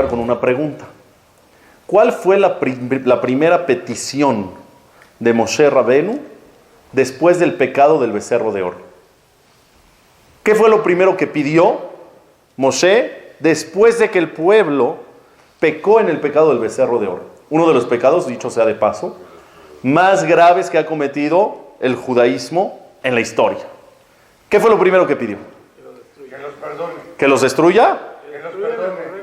empezar con una pregunta. ¿Cuál fue la primera petición de Moshe Rabenu después del pecado del becerro de oro? ¿Qué fue lo primero que pidió Moshe después de que el pueblo pecó en el pecado del becerro de oro? Uno de los pecados, dicho sea de paso, más graves que ha cometido el judaísmo en la historia. ¿Qué fue lo primero que pidió? Que los perdone. ¿Que los destruya? Que los perdone.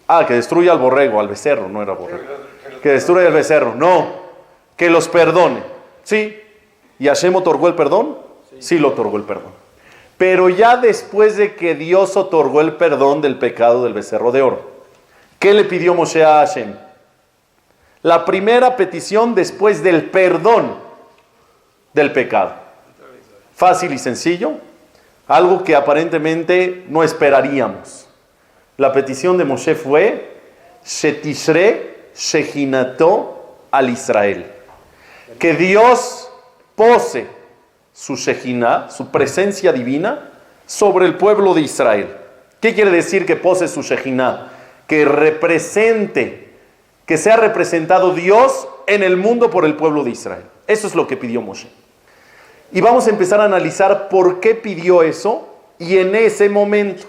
Ah, que destruya al borrego, al becerro, no era borrego. Que destruya al becerro, no, que los perdone. Sí, ¿y Hashem otorgó el perdón? Sí lo otorgó el perdón. Pero ya después de que Dios otorgó el perdón del pecado del becerro de oro, ¿qué le pidió Moshe a Hashem? La primera petición después del perdón del pecado. Fácil y sencillo, algo que aparentemente no esperaríamos. La petición de Moshe fue Shetishre Shehinato al Israel. Que Dios pose su Shejina, su presencia divina, sobre el pueblo de Israel. ¿Qué quiere decir que pose su Shejina? Que represente, que sea representado Dios en el mundo por el pueblo de Israel. Eso es lo que pidió Moshe. Y vamos a empezar a analizar por qué pidió eso y en ese momento.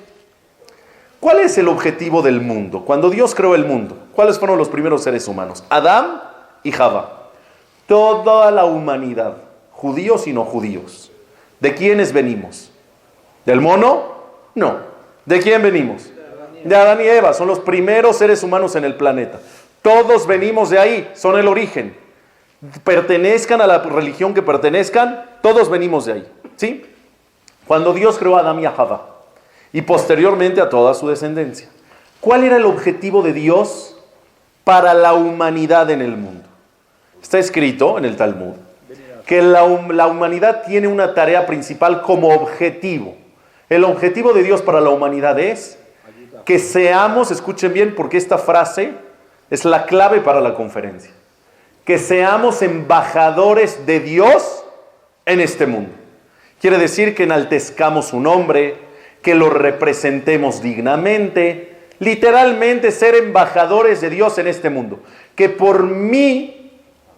¿Cuál es el objetivo del mundo? Cuando Dios creó el mundo, ¿cuáles fueron los primeros seres humanos? Adán y Java. Toda la humanidad, judíos y no judíos. ¿De quiénes venimos? ¿Del mono? No. ¿De quién venimos? De Adán y Eva, son los primeros seres humanos en el planeta. Todos venimos de ahí, son el origen. Pertenezcan a la religión que pertenezcan, todos venimos de ahí. ¿Sí? Cuando Dios creó a Adán y a Java, y posteriormente a toda su descendencia, ¿cuál era el objetivo de Dios para la humanidad en el mundo? Está escrito en el Talmud que la humanidad tiene una tarea principal como objetivo. El objetivo de Dios para la humanidad es que seamos, escuchen bien porque esta frase es la clave para la conferencia, que seamos embajadores de Dios en este mundo. Quiere decir que enaltezcamos su nombre, que lo representemos dignamente, literalmente ser embajadores de Dios en este mundo. Que por mí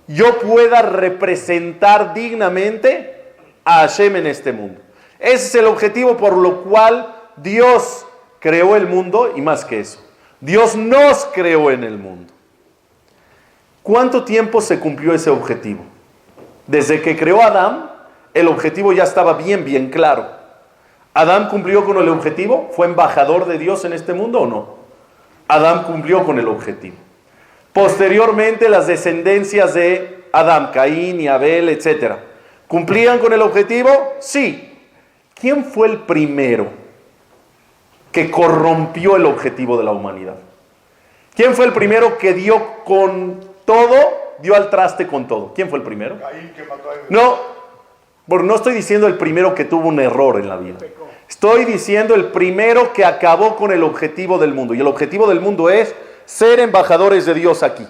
yo pueda representar dignamente a Hashem en este mundo. Ese es el objetivo por lo cual Dios creó el mundo y más que eso, Dios nos creó en el mundo. ¿Cuánto tiempo se cumplió ese objetivo? Desde que creó a Adán, el objetivo ya estaba bien claro. ¿Adán cumplió con el objetivo? ¿Fue embajador de Dios en este mundo o no? Adán cumplió con el objetivo. Posteriormente, las descendencias de Adán, Caín y Abel, etc. ¿Cumplían con el objetivo? Sí. ¿Quién fue el primero que corrompió el objetivo de la humanidad? ¿Quién fue el primero que dio con todo, dio al traste con todo? ¿Quién fue el primero? Caín, que mató a Abel. No, porque no estoy diciendo el primero que tuvo un error en la vida. Estoy diciendo el primero que acabó con el objetivo del mundo. Y el objetivo del mundo es ser embajadores de Dios aquí.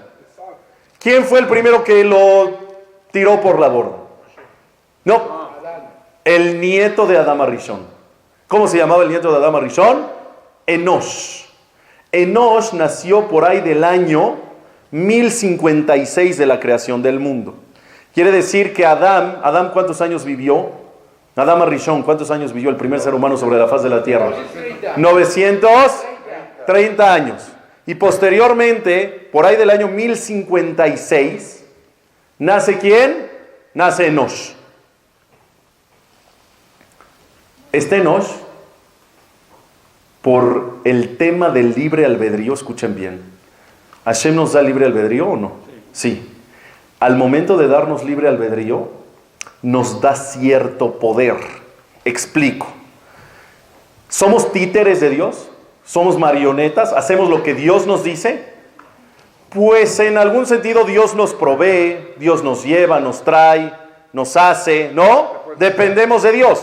¿Quién fue el primero que lo tiró por la borda? No, el nieto de Adán Arishon. ¿Cómo se llamaba el nieto de Adán Arishon? Enosh. Enosh nació por ahí del año 1056 de la creación del mundo. Quiere decir que Adán, ¿cuántos años vivió? Adán Arishon, ¿cuántos años vivió el primer ser humano sobre la faz de la tierra? 930 años. Y posteriormente, por ahí del año 1056, ¿nace quién? Nace Enosh. Este Enosh, por el tema del libre albedrío, escuchen bien, ¿Hashem nos da libre albedrío o no? Sí. Al momento de darnos libre albedrío, nos da cierto poder. Explico. ¿Somos títeres de Dios? ¿Somos marionetas? ¿Hacemos lo que Dios nos dice? Pues en algún sentido Dios nos provee, Dios nos lleva, nos trae, nos hace, ¿no? Dependemos de Dios.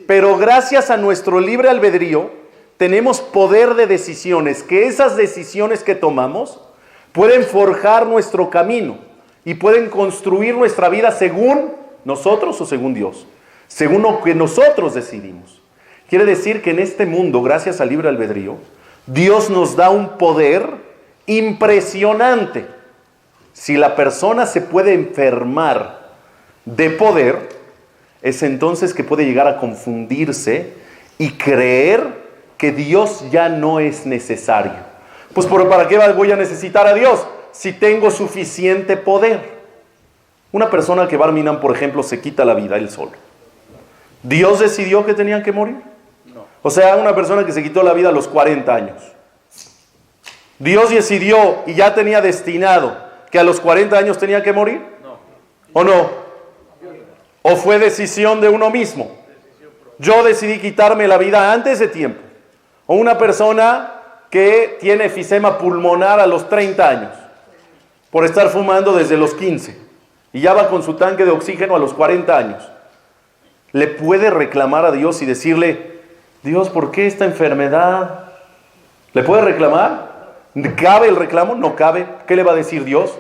Pero gracias a nuestro libre albedrío, tenemos poder de decisiones, que esas decisiones que tomamos pueden forjar nuestro camino y pueden construir nuestra vida según nosotros o según Dios, según lo que nosotros decidimos. Quiere decir que en este mundo, gracias al libre albedrío, Dios nos da un poder impresionante. Si la persona se puede enfermar de poder, es entonces que puede llegar a confundirse y creer que Dios ya no es necesario. Pues ¿para qué voy a necesitar a Dios si tengo suficiente poder? Una persona que Barminan, por ejemplo, se quita la vida él solo. ¿Dios decidió que tenían que morir? No. O sea, una persona que se quitó la vida a los 40 años. ¿Dios decidió y ya tenía destinado que a los 40 años tenía que morir? No. ¿O no? ¿O fue decisión de uno mismo? Yo decidí quitarme la vida antes de tiempo. O una persona que tiene efisema pulmonar a los 30 años, por estar fumando desde los 15, y ya va con su tanque de oxígeno a los 40 años. ¿Le puede reclamar a Dios y decirle, Dios, ¿por qué esta enfermedad? ¿Le puede reclamar? ¿Cabe el reclamo? No cabe. ¿Qué le va a decir Dios?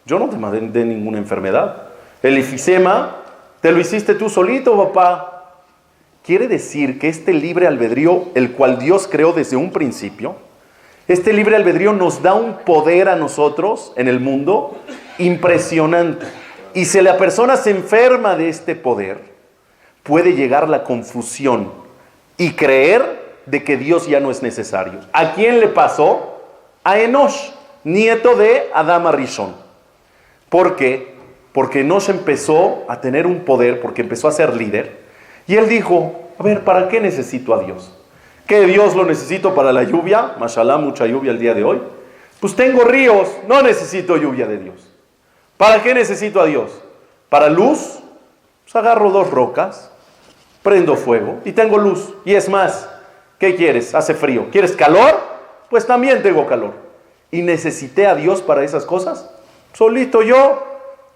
Yo no te mandé ninguna enfermedad. El efisema te lo hiciste tú solito, papá. Quiere decir que este libre albedrío, el cual Dios creó desde un principio, este libre albedrío nos da un poder a nosotros en el mundo impresionante. Y si la persona se enferma de este poder, puede llegar la confusión y creer de que Dios ya no es necesario. ¿A quién le pasó? A Enosh, nieto de Adán Arishon. ¿Por qué? Porque Enosh empezó a tener un poder, porque empezó a ser líder. Y él dijo, a ver, ¿para qué necesito a Dios? ¿Qué Dios lo necesito para la lluvia? Mashallah, mucha lluvia el día de hoy. Pues tengo ríos, no necesito lluvia de Dios. ¿Para qué necesito a Dios? ¿Para luz? Pues agarro 2 rocas, prendo fuego y tengo luz. Y es más, ¿qué quieres? Hace frío. ¿Quieres calor? Pues también tengo calor. ¿Y necesité a Dios para esas cosas? Solito yo,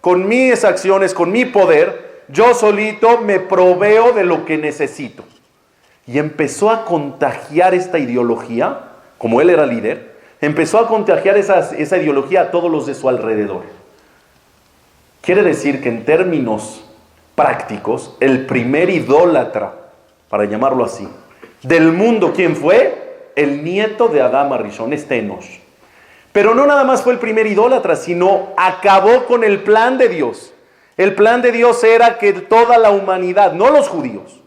con mis acciones, con mi poder, yo solito me proveo de lo que necesito. Y empezó a contagiar esta ideología, como él era líder, empezó a contagiar esa ideología a todos los de su alrededor. Quiere decir que en términos prácticos, el primer idólatra, para llamarlo así, del mundo, ¿quién fue? El nieto de Adán Arishon, Enosh. Pero no nada más fue el primer idólatra, sino acabó con el plan de Dios. El plan de Dios era que toda la humanidad, no los judíos,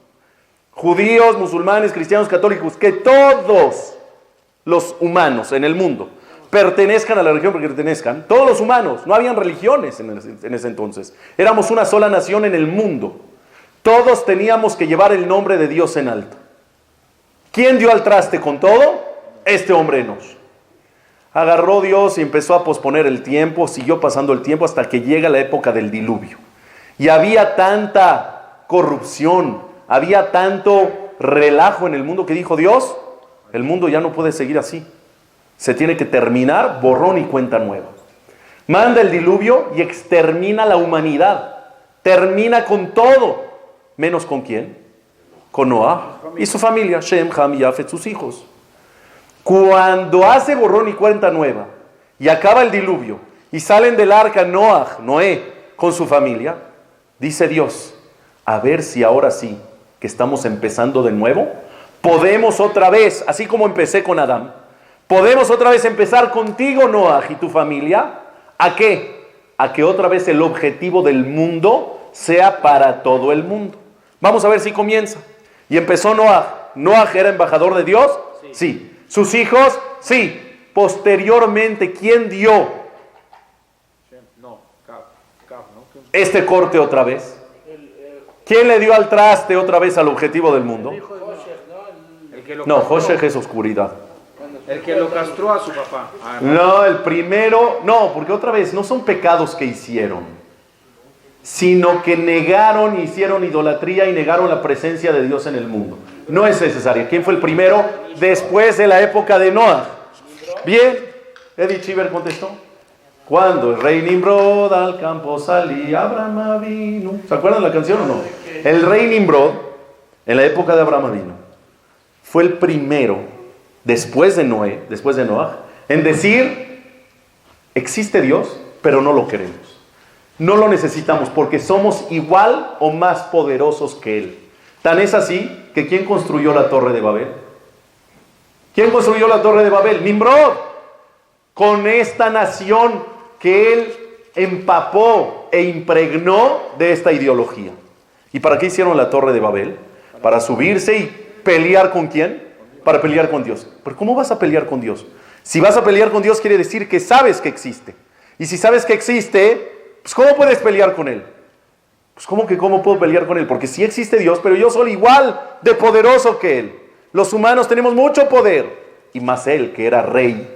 musulmanes, cristianos, católicos, que todos los humanos en el mundo pertenezcan a la religión que pertenezcan, todos los humanos, no habían religiones en ese entonces, éramos una sola nación en el mundo, todos teníamos que llevar el nombre de Dios en alto. ¿Quién dio al traste con todo? Este hombre Enosh. Agarró Dios y empezó a posponer el tiempo, siguió pasando el tiempo hasta que llega la época del diluvio. Y había tanta corrupción, había tanto relajo en el mundo que dijo Dios, el mundo ya no puede seguir así. Se tiene que terminar, borrón y cuenta nueva. Manda el diluvio y extermina la humanidad. Termina con todo, menos ¿con quién? Con Noah y su familia, Shem, Ham y Yafet, sus hijos. Cuando hace borrón y cuenta nueva y acaba el diluvio y salen del arca Noé con su familia, dice Dios, a ver si ahora sí, que estamos empezando de nuevo, podemos otra vez, así como empecé con Adán, podemos otra vez empezar contigo, Noah, y tu familia. ¿A qué? A que otra vez el objetivo del mundo sea para todo el mundo. Vamos a ver si comienza. Y empezó Noah. ¿Noah era embajador de Dios? Sí. ¿Sus hijos? Sí. Posteriormente, ¿quién dio este corte otra vez? ¿Quién le dio al traste otra vez al objetivo del mundo? No, Joshech es oscuridad. El que lo castró a su papá. No, el primero, no, porque otra vez no son pecados que hicieron, sino que negaron, hicieron idolatría y negaron la presencia de Dios en el mundo. No es necesario. ¿Quién fue el primero? Después de la época de Noah. Bien, Eddie Chiver contestó. Cuando el rey Nimrod al campo salía, Abraham vino. ¿Se acuerdan la canción o no? El rey Nimrod, en la época de Abraham vino, fue el primero, después de Noah, en decir, existe Dios, pero no lo queremos. No lo necesitamos porque somos igual o más poderosos que Él. Tan es así que ¿quién construyó la torre de Babel? ¿Quién construyó la torre de Babel? Nimrod. Con esta nación que él empapó e impregnó de esta ideología. ¿Y para qué hicieron la torre de Babel? Para subirse y pelear ¿con quién? Para pelear con Dios. ¿Pero cómo vas a pelear con Dios? Si vas a pelear con Dios quiere decir que sabes que existe. Y si sabes que existe, pues ¿cómo puedes pelear con Él? Pues ¿cómo puedo pelear con Él? Porque sí existe Dios, pero yo soy igual de poderoso que Él. Los humanos tenemos mucho poder. Y más Él, que era rey,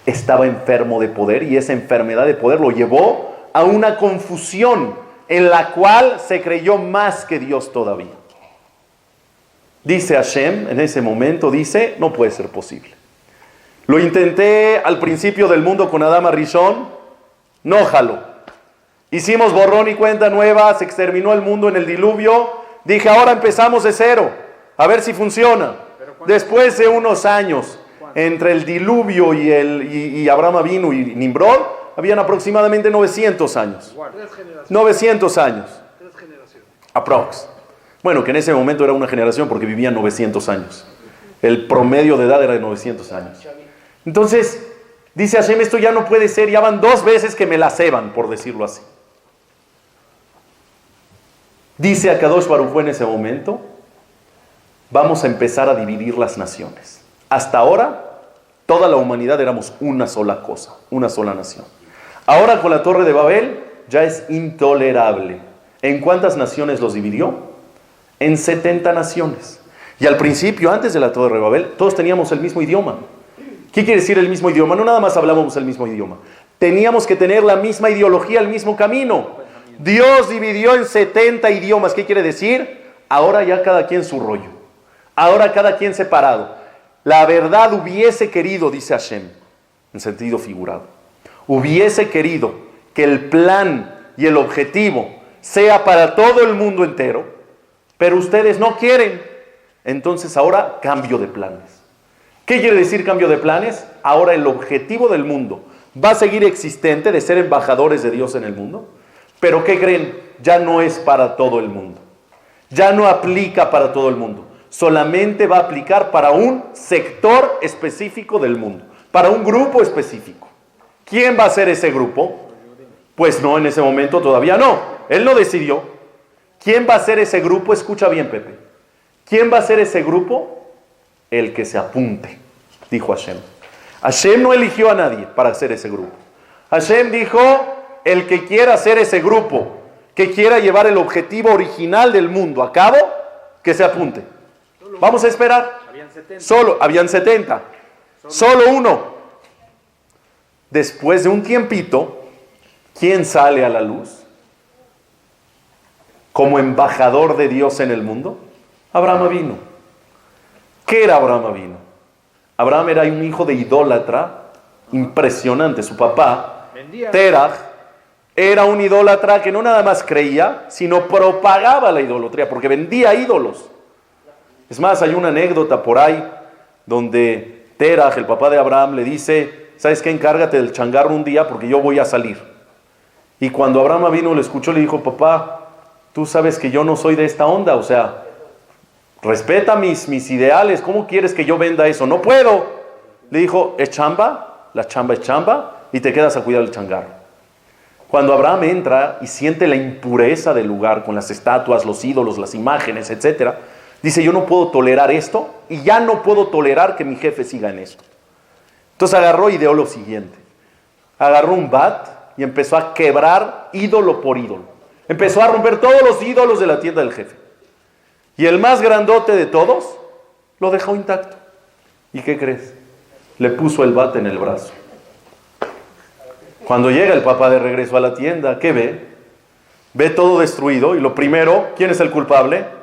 estaba enfermo de poder, y esa enfermedad de poder lo llevó a una confusión en la cual se creyó más que Dios todavía. Dice Hashem, en ese momento dice, no puede ser posible. Lo intenté al principio del mundo con Adán Rishon, no jaló. Hicimos borrón y cuenta nueva, se exterminó el mundo en el diluvio. Dije, ahora empezamos de cero, a ver si funciona. Después de unos años, entre el diluvio y Abraham Avinu y Nimrod, habían aproximadamente 900 años. 900 años. Aprox. Bueno, que en ese momento era una generación porque vivían 900 años. El promedio de edad era de 900 años. Entonces, dice Hashem, esto ya no puede ser, ya van 2 veces que me la ceban, por decirlo así. Dice Akadosh Baruj Hu en ese momento, vamos a empezar a dividir las naciones. Hasta ahora, toda la humanidad éramos una sola cosa, una sola nación. Ahora con la Torre de Babel ya es intolerable. ¿En cuántas naciones los dividió? En 70 naciones. Y al principio, antes de la Torre de Babel, todos teníamos el mismo idioma. ¿Qué quiere decir el mismo idioma? No nada más hablábamos el mismo idioma. Teníamos que tener la misma ideología, el mismo camino. Dios dividió en 70 idiomas. ¿Qué quiere decir? Ahora ya cada quien su rollo. Ahora cada quien separado. La verdad hubiese querido, dice Hashem, en sentido figurado, hubiese querido que el plan y el objetivo sea para todo el mundo entero, pero ustedes no quieren. Entonces ahora cambio de planes. ¿Qué quiere decir cambio de planes? Ahora el objetivo del mundo va a seguir existente de ser embajadores de Dios en el mundo, pero ¿qué creen? Ya no es para todo el mundo. Ya no aplica para todo el mundo. Solamente va a aplicar para un sector específico del mundo, para un grupo específico. ¿Quién va a ser ese grupo? Pues no, en ese momento todavía no. Él no decidió. ¿Quién va a ser ese grupo? Escucha bien, Pepe. ¿Quién va a ser ese grupo? El que se apunte, dijo Hashem. Hashem no eligió a nadie para hacer ese grupo. Hashem dijo, el que quiera hacer ese grupo, que quiera llevar el objetivo original del mundo a cabo, que se apunte. Vamos a esperar. Habían 70. Solo uno. Después de un tiempito, ¿quién sale a la luz? Como embajador de Dios en el mundo. Abraham Avinu. ¿Qué era Abraham Avinu? Abraham era un hijo de idólatra impresionante. Su papá, Terach, era un idólatra que no nada más creía, sino propagaba la idolatría, porque vendía ídolos. Es más, hay una anécdota por ahí donde Terach, el papá de Abraham, le dice, ¿sabes qué? Encárgate del changarro un día porque yo voy a salir. Y cuando Abraham vino, le escuchó, le dijo, papá, tú sabes que yo no soy de esta onda, o sea, respeta mis ideales, ¿cómo quieres que yo venda eso? No puedo. Le dijo, es chamba, la chamba es chamba, y te quedas a cuidar el changarro. Cuando Abraham entra y siente la impureza del lugar con las estatuas, los ídolos, las imágenes, etcétera, dice, yo no puedo tolerar esto y ya no puedo tolerar que mi jefe siga en esto. Entonces agarró y ideó lo siguiente. Agarró un bat y empezó a quebrar ídolo por ídolo. Empezó a romper todos los ídolos de la tienda del jefe. Y el más grandote de todos lo dejó intacto. ¿Y qué crees? Le puso el bat en el brazo. Cuando llega el papá de regreso a la tienda, ¿qué ve? Ve todo destruido y lo primero, ¿quién es el culpable?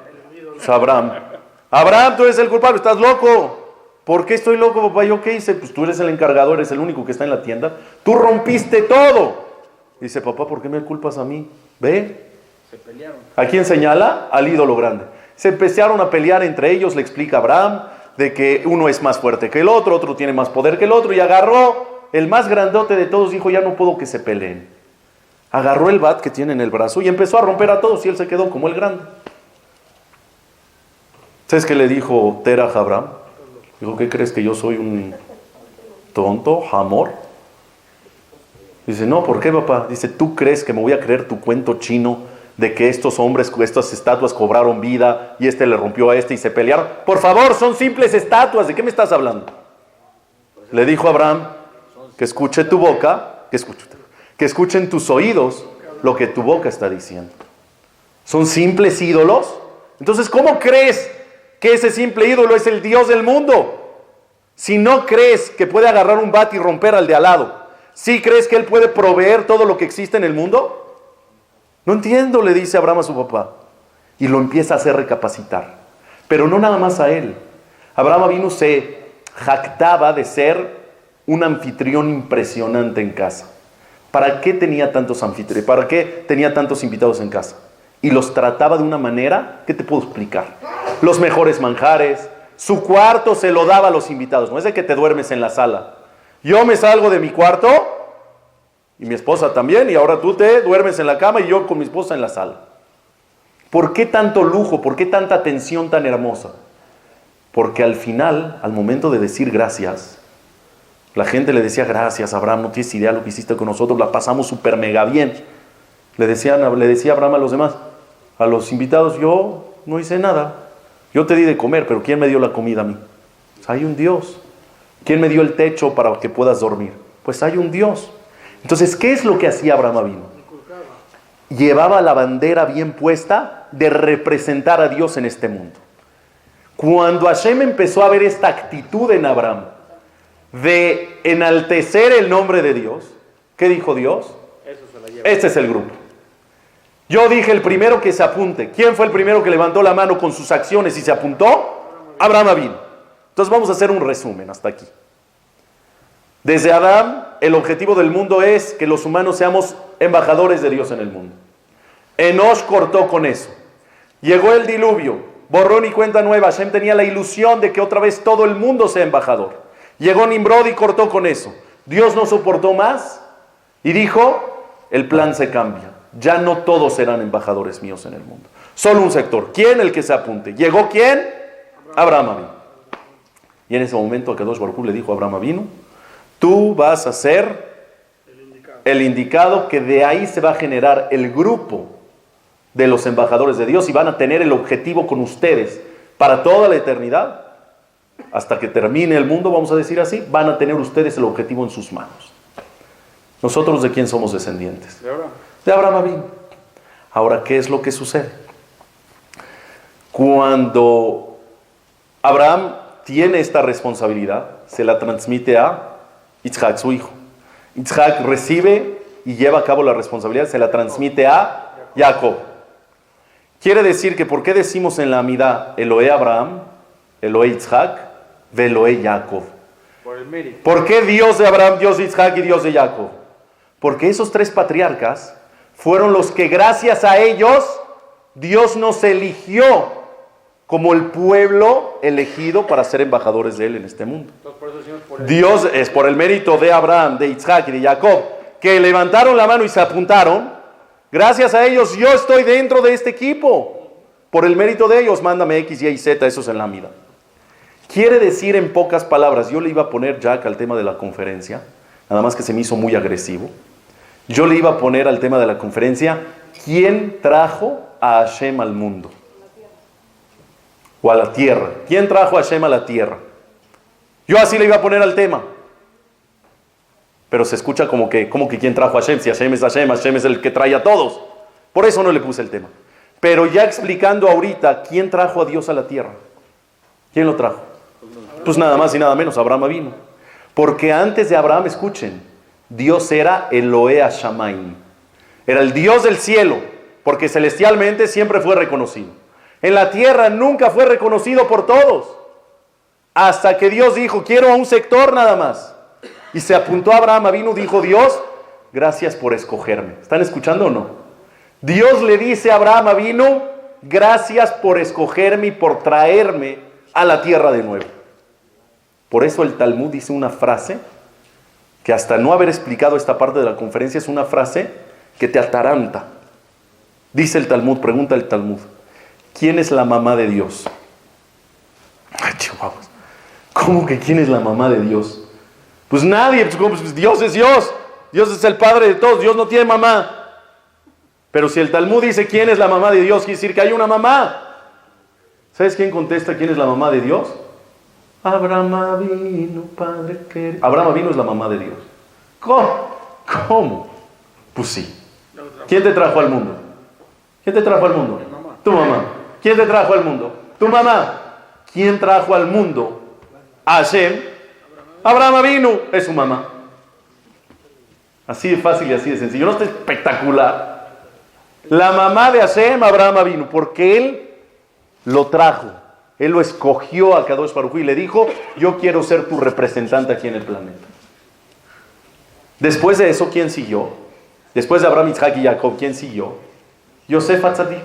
Pues Abraham. Abraham, tú eres el culpable, estás loco. ¿Por qué estoy loco, papá? ¿Yo qué hice? Pues tú eres el encargado, eres el único que está en la tienda. Tú rompiste todo. Dice, papá, ¿por qué me culpas a mí? Ve. Se pelearon. ¿A quién señala? Al ídolo grande. Se empezaron a pelear entre ellos, le explica Abraham, de que uno es más fuerte que el otro tiene más poder que el otro, y agarró el más grandote de todos, dijo, ya no puedo que se peleen. Agarró el bat que tiene en el brazo y empezó a romper a todos, y él se quedó como el grande. ¿Sabes qué le dijo Terach a Abraham? Dijo, ¿qué crees que yo soy un tonto, Hamor? Dice, no, ¿por qué, papá? Dice, ¿tú crees que me voy a creer tu cuento chino de que estos hombres, estas estatuas cobraron vida y este le rompió a este y se pelearon? Por favor, son simples estatuas, ¿de qué me estás hablando? Le dijo a Abraham, que escuche tu boca, que escuchen tus oídos lo que tu boca está diciendo. ¿Son simples ídolos? Entonces, ¿cómo crees que ese simple ídolo es el Dios del mundo? Si no crees que puede agarrar un bate y romper al de al lado, ¿sí crees que Él puede proveer todo lo que existe en el mundo? No entiendo, le dice Abraham a su papá. Y lo empieza a hacer recapacitar. Pero no nada más a él. Abraham vino, se jactaba de ser un anfitrión impresionante en casa. ¿Para qué tenía tantos anfitriones? ¿Para qué tenía tantos invitados en casa? Y los trataba de una manera, ¿qué te puedo explicar? Los mejores manjares, su cuarto se lo daba a los invitados. No es de que te duermes en la sala. Yo me salgo de mi cuarto, y mi esposa también, y ahora tú te duermes en la cama y yo con mi esposa en la sala. ¿Por qué tanto lujo? ¿Por qué tanta atención tan hermosa? Porque al final, al momento de decir gracias, la gente le decía, gracias Abraham, no tienes idea lo que hiciste con nosotros, la pasamos súper mega bien. Le decía Abraham a los demás, a los invitados, yo no hice nada, yo te di de comer, pero ¿quién me dio la comida a mí? Pues hay un Dios. ¿Quién me dio el techo para que puedas dormir? Pues hay un Dios. Entonces, ¿qué es lo que hacía Abraham Avinu? Llevaba la bandera bien puesta de representar a Dios en este mundo. Cuando Hashem empezó a ver esta actitud en Abraham de enaltecer el nombre de Dios, ¿qué dijo Dios? Este es el grupo. Yo dije el primero que se apunte. ¿Quién fue el primero que levantó la mano con sus acciones y se apuntó? Abraham Avinu. Entonces vamos a hacer un resumen hasta aquí. Desde Adán, el objetivo del mundo es que los humanos seamos embajadores de Dios en el mundo. Enosh cortó con eso. Llegó el diluvio, borrón y cuenta nueva. Hashem tenía la ilusión de que otra vez todo el mundo sea embajador. Llegó Nimrod y cortó con eso. Dios no soportó más y dijo, el plan se cambia. Ya no todos serán embajadores míos en el mundo. Solo un sector. ¿Quién? El que se apunte. ¿Llegó quién? Abraham Avinu. Y en ese momento Akadosh Baruj Hu le dijo a Abraham Avinu, tú vas a ser el indicado, que de ahí se va a generar el grupo de los embajadores de Dios y van a tener el objetivo con ustedes para toda la eternidad. Hasta que termine el mundo, vamos a decir así, van a tener ustedes el objetivo en sus manos. ¿Nosotros de quién somos descendientes? De Abraham Avinu. Ahora, ¿qué es lo que sucede? Cuando Abraham tiene esta responsabilidad, se la transmite a Yitzhak, su hijo. Yitzhak recibe y lleva a cabo la responsabilidad, se la transmite a Jacob. Quiere decir que, ¿por qué decimos en la Amidá Eloé Abraham, Eloé Yitzhak, Veloé Jacob? Por el mérito. ¿Por qué Dios de Abraham, Dios de Yitzhak y Dios de Jacob? Porque esos tres patriarcas fueron los que, gracias a ellos, Dios nos eligió como el pueblo elegido para ser embajadores de Él en este mundo. Dios es por el mérito de Abraham, de Yitzhak y de Jacob, que levantaron la mano y se apuntaron. Gracias a ellos yo estoy dentro de este equipo. Por el mérito de ellos, mándame X, Y y Z, eso es en la Amida. Quiere decir en pocas palabras, yo le iba a poner Jack al tema de la conferencia, nada más que se me hizo muy agresivo. Yo le iba a poner al tema de la conferencia, ¿quién trajo a Hashem al mundo? O a la tierra. ¿Quién trajo a Hashem a la tierra? Yo así le iba a poner al tema. Pero se escucha como que ¿quién trajo a Hashem? Si Hashem es el que trae a todos. Por eso no le puse el tema. Pero ya explicando ahorita, ¿quién trajo a Dios a la tierra? ¿Quién lo trajo? Pues nada más y nada menos, Abraham vino. Porque antes de Abraham, escuchen, Dios era Eloé Hashamayim. Era el Dios del cielo, porque celestialmente siempre fue reconocido. En la tierra nunca fue reconocido por todos. Hasta que Dios dijo, quiero a un sector nada más. Y se apuntó a Abraham Avinu, dijo Dios, gracias por escogerme. ¿Están escuchando o no? Dios le dice a Abraham Avinu, gracias por escogerme y por traerme a la tierra de nuevo. Por eso el Talmud dice una frase, que hasta no haber explicado esta parte de la conferencia, es una frase que te ataranta. Dice el Talmud, pregunta el Talmud, ¿quién es la mamá de Dios? Ay, chihuahuas. ¿Cómo que quién es la mamá de Dios? Pues nadie, pues Dios es Dios. Dios es el Padre de todos, Dios no tiene mamá. Pero si el Talmud dice quién es la mamá de Dios, quiere decir que hay una mamá. ¿Sabes quién contesta quién es la mamá de Dios? Abraham Avinu, Padre querido. Abraham Avinu es la mamá de Dios. ¿Cómo? Pues sí. ¿Quién te trajo al mundo? ¿Quién te trajo al mundo? Tu mamá. ¿Quién te trajo al mundo? Tu mamá. ¿Quién trajo al mundo? Hashem. Abraham Avinu es su mamá. Así de fácil y así de sencillo. No está espectacular. La mamá de Hashem, Abraham Avinu, porque él lo trajo. Él lo escogió a Kadosh Baruj Hu y le dijo, yo quiero ser tu representante aquí en el planeta. Después de eso, ¿quién siguió? Después de Abraham, Isaac y Jacob, ¿quién siguió? Yosef Atzadik.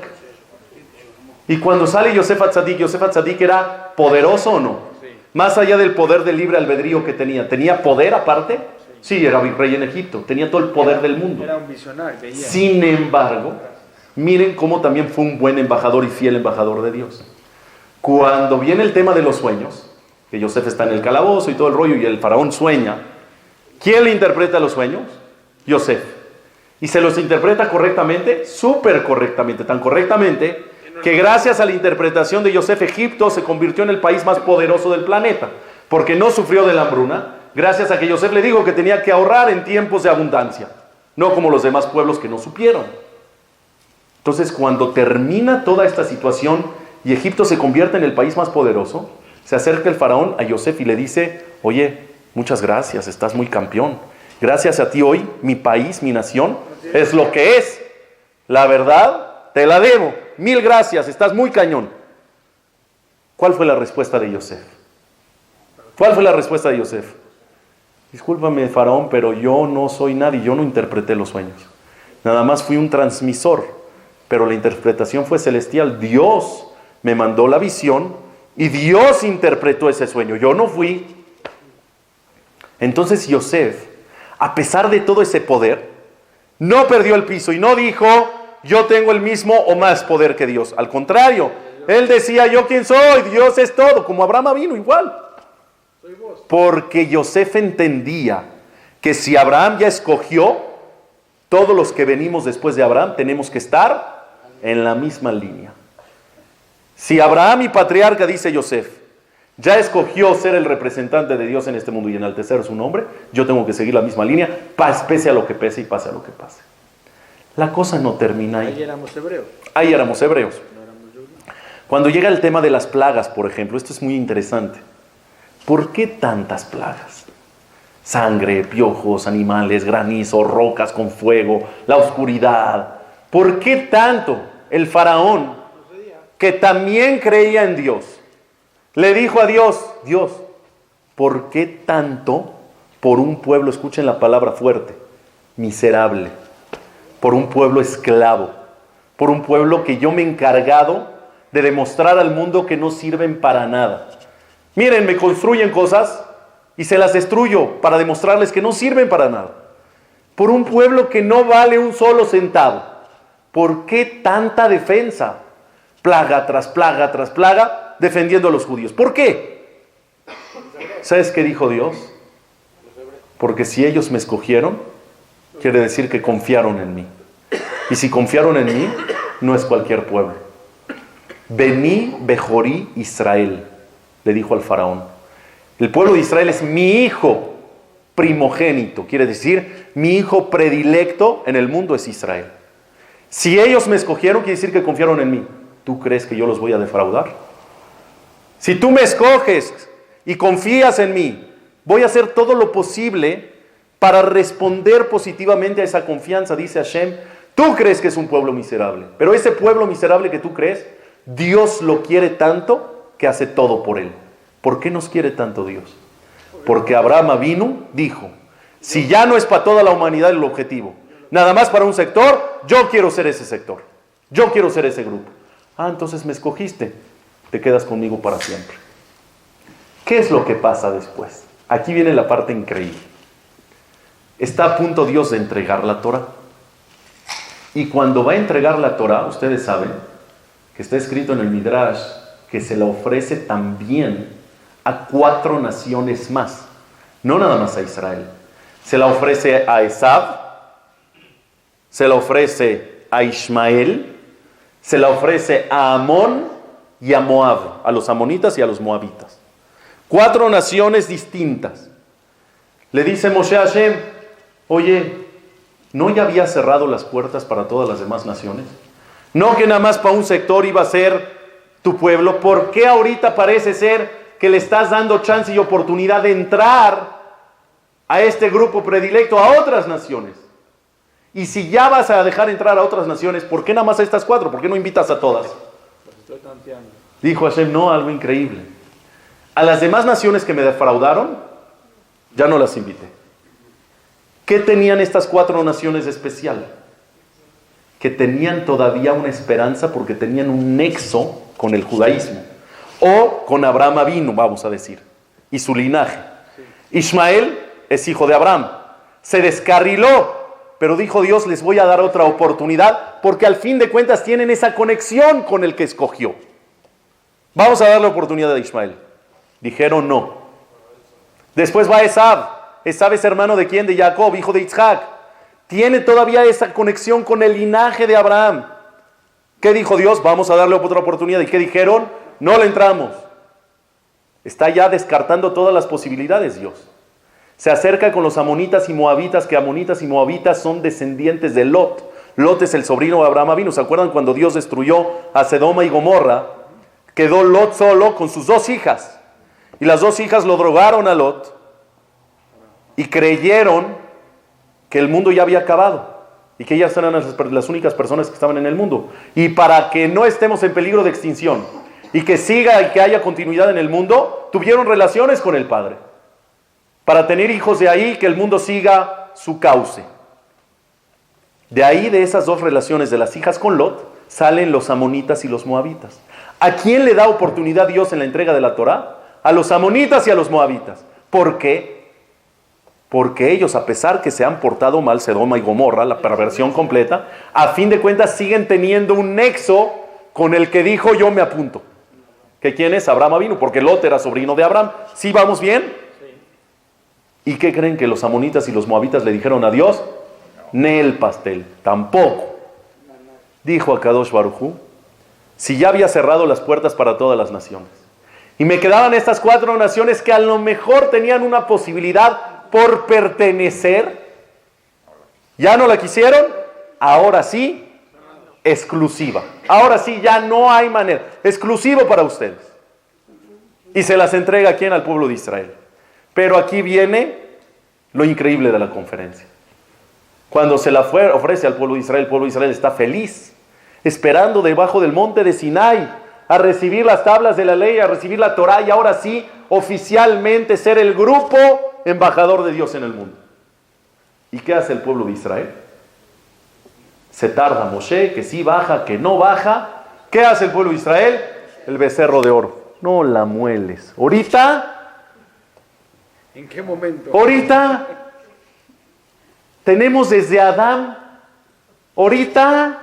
Y cuando sale Yosef Atzadik era poderoso o no? Sí. Más allá del poder del libre albedrío que tenía. ¿Tenía poder aparte? Sí, era virrey en Egipto. Tenía todo el poder del mundo. Era un visionario, veía. Sin embargo, miren cómo también fue un buen embajador y fiel embajador de Dios. Cuando viene el tema de los sueños, que Yosef está en el calabozo y todo el rollo y el faraón sueña, ¿quién le interpreta los sueños? Yosef. Y se los interpreta correctamente, súper correctamente, tan correctamente que gracias a la interpretación de Yosef, Egipto se convirtió en el país más poderoso del planeta, porque no sufrió de la hambruna, gracias a que Yosef le dijo que tenía que ahorrar en tiempos de abundancia, no como los demás pueblos que no supieron. Entonces, cuando termina toda esta situación y Egipto se convierte en el país más poderoso, se acerca el faraón a Yosef y le dice, oye, muchas gracias, estás muy campeón. Gracias a ti hoy, mi país, mi nación, es lo que es. La verdad, te la debo. 1000 gracias, estás muy cañón. ¿Cuál fue la respuesta de Yosef? ¿Cuál fue la respuesta de Yosef? Discúlpame, faraón, pero yo no soy nadie, yo no interpreté los sueños. Nada más fui un transmisor, pero la interpretación fue celestial. Dios me mandó la visión y Dios interpretó ese sueño. Yo no fui. Entonces Yosef, a pesar de todo ese poder, no perdió el piso y no dijo, yo tengo el mismo o más poder que Dios. Al contrario, él decía, ¿yo quién soy? Dios es todo, como Abraham vino igual. Porque Yosef entendía que si Abraham ya escogió, todos los que venimos después de Abraham tenemos que estar en la misma línea. Si Abraham, mi patriarca, dice Yosef, ya escogió ser el representante de Dios en este mundo y enaltecer su nombre, yo tengo que seguir la misma línea, pese a lo que pese y pase a lo que pase. La cosa no termina ahí. Ahí éramos hebreos. Ahí éramos hebreos. Cuando llega el tema de las plagas, por ejemplo, esto es muy interesante. ¿Por qué tantas plagas? Sangre, piojos, animales, granizo, rocas con fuego, la oscuridad. ¿Por qué tanto? El faraón, que también creía en Dios, le dijo a Dios, Dios, ¿por qué tanto por un pueblo, escuchen la palabra fuerte, miserable, por un pueblo esclavo, por un pueblo que yo me he encargado de demostrar al mundo que no sirven para nada? Miren, me construyen cosas y se las destruyo para demostrarles que no sirven para nada. Por un pueblo que no vale un solo centavo. ¿Por qué tanta defensa? Plaga tras plaga tras plaga, defendiendo a los judíos. ¿Por qué? ¿Sabes qué dijo Dios? Porque si ellos me escogieron, quiere decir que confiaron en mí. Y si confiaron en mí, no es cualquier pueblo. Bení Bejorí Israel, le dijo al faraón. El pueblo de Israel es mi hijo primogénito, quiere decir, mi hijo predilecto en el mundo es Israel. Si ellos me escogieron, quiere decir que confiaron en mí. ¿Tú crees que yo los voy a defraudar? Si tú me escoges y confías en mí, voy a hacer todo lo posible para responder positivamente a esa confianza, dice Hashem. Tú crees que es un pueblo miserable, pero ese pueblo miserable que tú crees, Dios lo quiere tanto que hace todo por él. ¿Por qué nos quiere tanto Dios? Porque Abraham Avinu dijo, si ya no es para toda la humanidad el objetivo, nada más para un sector, yo quiero ser ese sector, yo quiero ser ese grupo. Ah, entonces me escogiste, te quedas conmigo para siempre. ¿Qué es lo que pasa después? Aquí viene la parte increíble. Está a punto Dios de entregar la Torah. Y cuando va a entregar la Torah, ustedes saben que está escrito en el Midrash que se la ofrece también a 4 naciones más, no nada más a Israel. Se la ofrece a Esab, se la ofrece a Ismael, se la ofrece a Amón y a Moab, a los amonitas y a los moabitas. 4 naciones distintas. Le dice Moshe a Hashem, oye, ¿no ya había cerrado las puertas para todas las demás naciones? ¿No que nada más para un sector iba a ser tu pueblo? ¿Por qué ahorita parece ser que le estás dando chance y oportunidad de entrar a este grupo predilecto a otras naciones? Y si ya vas a dejar entrar a otras naciones, ¿por qué nada más a estas 4? ¿Por qué no invitas a todas? Dijo Hashem, no, algo increíble. A las demás naciones que me defraudaron, ya no las invité. ¿Qué tenían estas 4 naciones de especial? Que tenían todavía una esperanza porque tenían un nexo con el judaísmo. O con Abraham Avinu, vamos a decir, y su linaje. Ismael es hijo de Abraham. Se descarriló, pero dijo Dios, les voy a dar otra oportunidad, porque al fin de cuentas tienen esa conexión con el que escogió. Vamos a darle oportunidad a Ismael. Dijeron no. Después va Esab. Esab es hermano de quién? De Jacob, hijo de Isaac. Tiene todavía esa conexión con el linaje de Abraham. ¿Qué dijo Dios? Vamos a darle otra oportunidad. ¿Y qué dijeron? No le entramos. Está ya descartando todas las posibilidades Dios. Se acerca con los amonitas y moabitas, que amonitas y moabitas son descendientes de Lot. Lot es el sobrino de Abraham Avinu. ¿Se acuerdan cuando Dios destruyó a Sodoma y Gomorra? Quedó Lot solo con sus 2 hijas. Y las 2 hijas lo drogaron a Lot y creyeron que el mundo ya había acabado y que ellas eran las únicas personas que estaban en el mundo. Y para que no estemos en peligro de extinción y que siga y que haya continuidad en el mundo, tuvieron relaciones con el padre para tener hijos de ahí, que el mundo siga su cauce. De ahí, de esas 2 relaciones de las hijas con Lot, salen los amonitas y los moabitas. ¿A quién le da oportunidad Dios en la entrega de la Torá? A los amonitas y a los moabitas. ¿Por qué? Porque ellos, a pesar que se han portado mal, Sodoma y Gomorra, la perversión completa, a fin de cuentas siguen teniendo un nexo con el que dijo yo me apunto. ¿Que quién es? Abraham Avinu, porque Lot era sobrino de Abraham. ¿Sí vamos bien? Sí. ¿Y qué creen que los amonitas y los moabitas le dijeron a Dios? Nel pastel, tampoco. Dijo a Kadosh Baruj Hu, si ya había cerrado las puertas para todas las naciones, y me quedaban estas 4 naciones que a lo mejor tenían una posibilidad por pertenecer, ya no la quisieron, ahora sí, exclusiva. Ahora sí, ya no hay manera. Exclusivo para ustedes. Y se las entrega a quién? Al pueblo de Israel. Pero aquí viene lo increíble de la conferencia. Cuando se la ofrece al pueblo de Israel, el pueblo de Israel está feliz, esperando debajo del monte de Sinai a recibir las tablas de la ley, a recibir la Torá y ahora sí, oficialmente ser el grupo embajador de Dios en el mundo. ¿Y qué hace el pueblo de Israel? Se tarda Moshe, que sí baja, que no baja. ¿Qué hace el pueblo de Israel? El becerro de oro. No la mueles. Ahorita. ¿En qué momento? Ahorita. Tenemos desde Adán. Ahorita.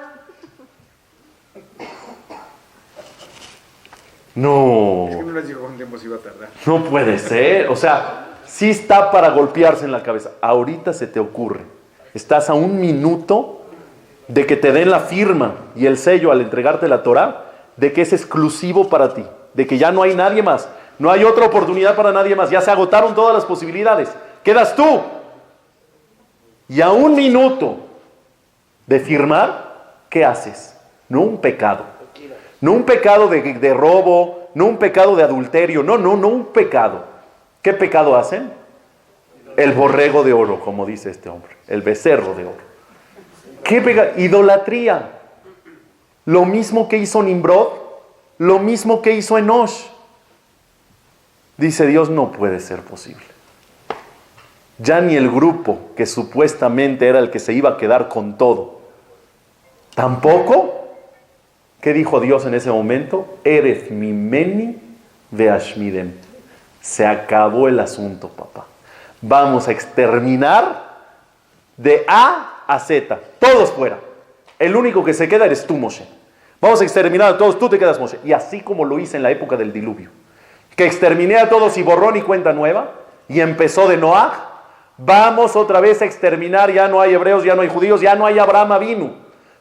No. Es que no les dijo cuánto tiempo se iba a tardar. No puede ser. O sea, sí está para golpearse en la cabeza. Ahorita se te ocurre. Estás a 1 minuto de que te den la firma y el sello al entregarte la Torá, de que es exclusivo para ti, de que ya no hay nadie más, no hay otra oportunidad para nadie más, ya se agotaron todas las posibilidades, quedas tú. Y a 1 minuto de firmar, ¿qué haces? No un pecado, no un pecado de robo, no un pecado de adulterio, no un pecado. ¿Qué pecado hacen? El borrego de oro, como dice este hombre, el becerro de oro. ¿Qué pecado? Idolatría. Lo mismo que hizo Nimrod, lo mismo que hizo Enosh. Dice Dios, no puede ser posible. Ya ni el grupo que supuestamente era el que se iba a quedar con todo, tampoco. ¿Qué dijo Dios en ese momento? Eref mimeni veashmidem. Se acabó el asunto, papá. Vamos a exterminar de A a Z, todos fuera. El único que se queda eres tú, Moshe. Vamos a exterminar a todos, tú te quedas, Moshe. Y así como lo hice en la época del diluvio, que exterminé a todos y borrón y cuenta nueva, y empezó de Noaj. Vamos otra vez a exterminar, ya no hay hebreos, ya no hay judíos, ya no hay Abraham Avinu.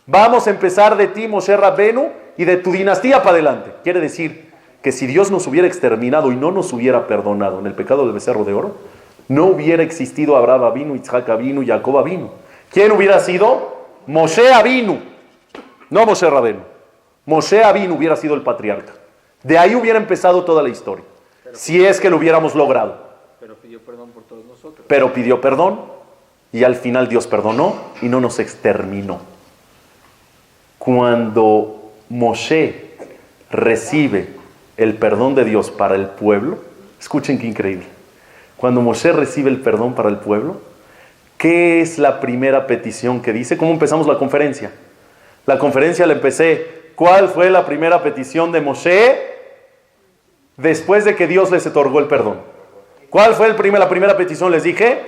Vamos a empezar de ti, Moshe Rabbenu, y de tu dinastía para adelante. Quiere decir que si Dios nos hubiera exterminado y no nos hubiera perdonado en el pecado del becerro de oro, no hubiera existido Abraham Avinu, Isaac Avinu, Jacob Avinu. ¿Quién hubiera sido? Moshe Avinu, no Moshe Rabbenu. Moshe Avinu hubiera sido el patriarca. De ahí hubiera empezado toda la historia, si es que lo hubiéramos logrado. Pero pidió perdón por todos nosotros. Pero pidió perdón y al final Dios perdonó y no nos exterminó. Cuando Moshe recibe el perdón de Dios para el pueblo, escuchen qué increíble. Cuando Moshe recibe el perdón para el pueblo, ¿qué es la primera petición que dice? ¿Cómo empezamos la conferencia? La conferencia la empecé. ¿Cuál fue la primera petición de Moshe después de que Dios les otorgó el perdón? ¿Cuál fue la primera petición? Les dije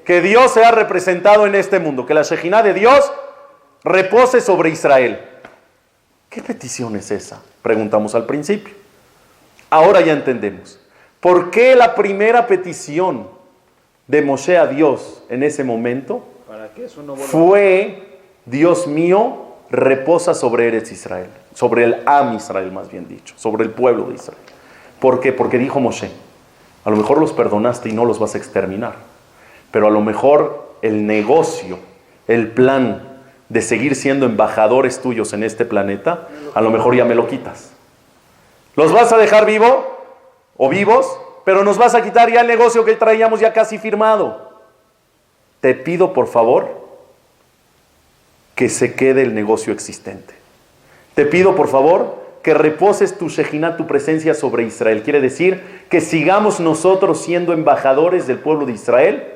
que Dios sea representado en este mundo, que la Shejiná de Dios repose sobre Israel. ¿Qué petición es esa? Preguntamos al principio. Ahora ya entendemos. ¿Por qué la primera petición de Moshe a Dios en ese momento Para que eso no vuelva fue: Dios mío, reposa sobre Eretz Israel, sobre el Am Israel, más bien dicho, sobre el pueblo de Israel? ¿Por qué? Porque dijo Moshe: a lo mejor los perdonaste y no los vas a exterminar, pero a lo mejor el negocio, el plan de seguir siendo embajadores tuyos en este planeta, a lo mejor ya me lo quitas. ¿Los vas a dejar vivo o vivos? Pero nos vas a quitar ya el negocio que traíamos ya casi firmado. Te pido por favor que se quede el negocio existente. Te pido por favor que reposes tu Shejiná, tu presencia sobre Israel. Quiere decir que sigamos nosotros siendo embajadores del pueblo de Israel,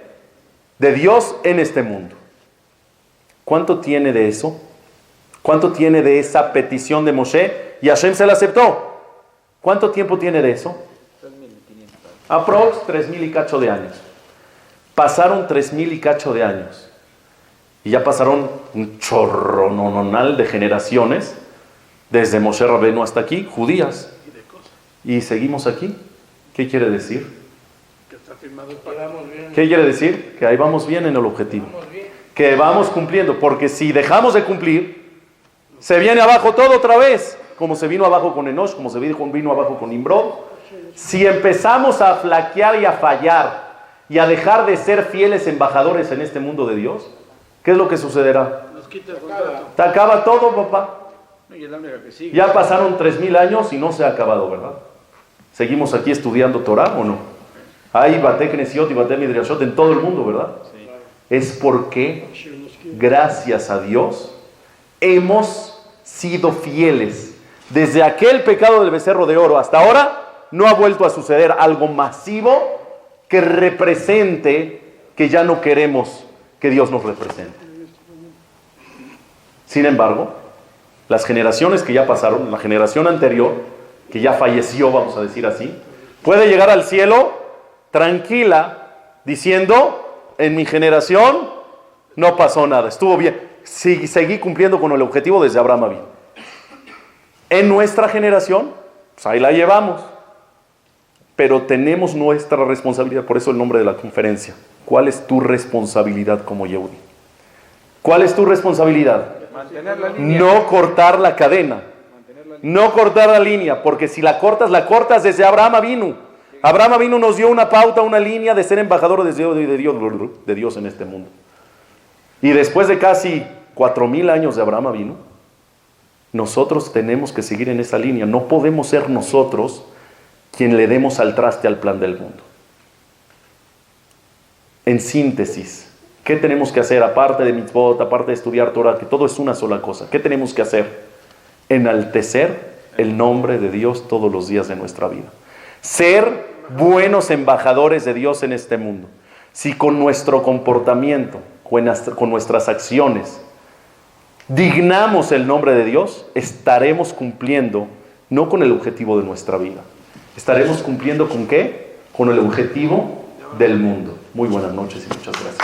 de Dios en este mundo. ¿Cuánto tiene de eso? ¿Cuánto tiene de esa petición de Moshe? Y Hashem se la aceptó. ¿Cuánto tiempo tiene de eso? 3,500 años. Aprox 3,000 y cacho de años. Pasaron 3,000 y cacho de años. Y ya pasaron un chorro nononal de generaciones, desde Moshe Rabbenu hasta aquí, judías. Y seguimos aquí. ¿Qué quiere decir? Que está firmado el pacto. ¿Qué quiere decir? Que ahí vamos bien en el objetivo. Que vamos cumpliendo. Porque si dejamos de cumplir, se viene abajo todo otra vez. Como se vino abajo con Enosh, como se vino abajo con Nimrod. Si empezamos a flaquear y a fallar y a dejar de ser fieles embajadores en este mundo de Dios, ¿qué es lo que sucederá? Nos quita el contrato. Te acaba todo, papá. No, y es la única que sigue. Ya pasaron 3,000 años y no se ha acabado, ¿verdad? ¿Seguimos aquí estudiando Torah o no? Hay Bate Knesiot y Bate Midrashot en todo el mundo, ¿verdad? Sí. Es porque, gracias a Dios, hemos sido fieles. Desde aquel pecado del becerro de oro hasta ahora, no ha vuelto a suceder algo masivo que represente que ya no queremos que Dios nos represente. Sin embargo, las generaciones que ya pasaron, la generación anterior, que ya falleció, vamos a decir así, puede llegar al cielo tranquila, diciendo: en mi generación no pasó nada, estuvo bien, seguí cumpliendo con el objetivo desde Abraham Avinu. En nuestra generación, pues ahí la llevamos, pero tenemos nuestra responsabilidad, por eso el nombre de la conferencia. ¿Cuál es tu responsabilidad como Yehudi? ¿Cuál es tu responsabilidad? Mantener la línea. No cortar la cadena. No cortar la línea, porque si la cortas desde Abraham Avinu. Abraham Avinu nos dio una pauta, una línea de ser embajador de Dios en este mundo. Y después de casi 4,000 años de Abraham Avinu, nosotros tenemos que seguir en esa línea. No podemos ser nosotros quien le demos al traste al plan del mundo. En síntesis, ¿qué tenemos que hacer? Aparte de mitzvot, aparte de estudiar Torah, que todo es una sola cosa. ¿Qué tenemos que hacer? Enaltecer el nombre de Dios todos los días de nuestra vida. Ser buenos embajadores de Dios en este mundo. Si con nuestro comportamiento, con nuestras acciones, dignamos el nombre de Dios, estaremos cumpliendo no con el objetivo de nuestra vida. Estaremos cumpliendo ¿con qué? Con el objetivo del mundo. Muy buenas noches y muchas gracias.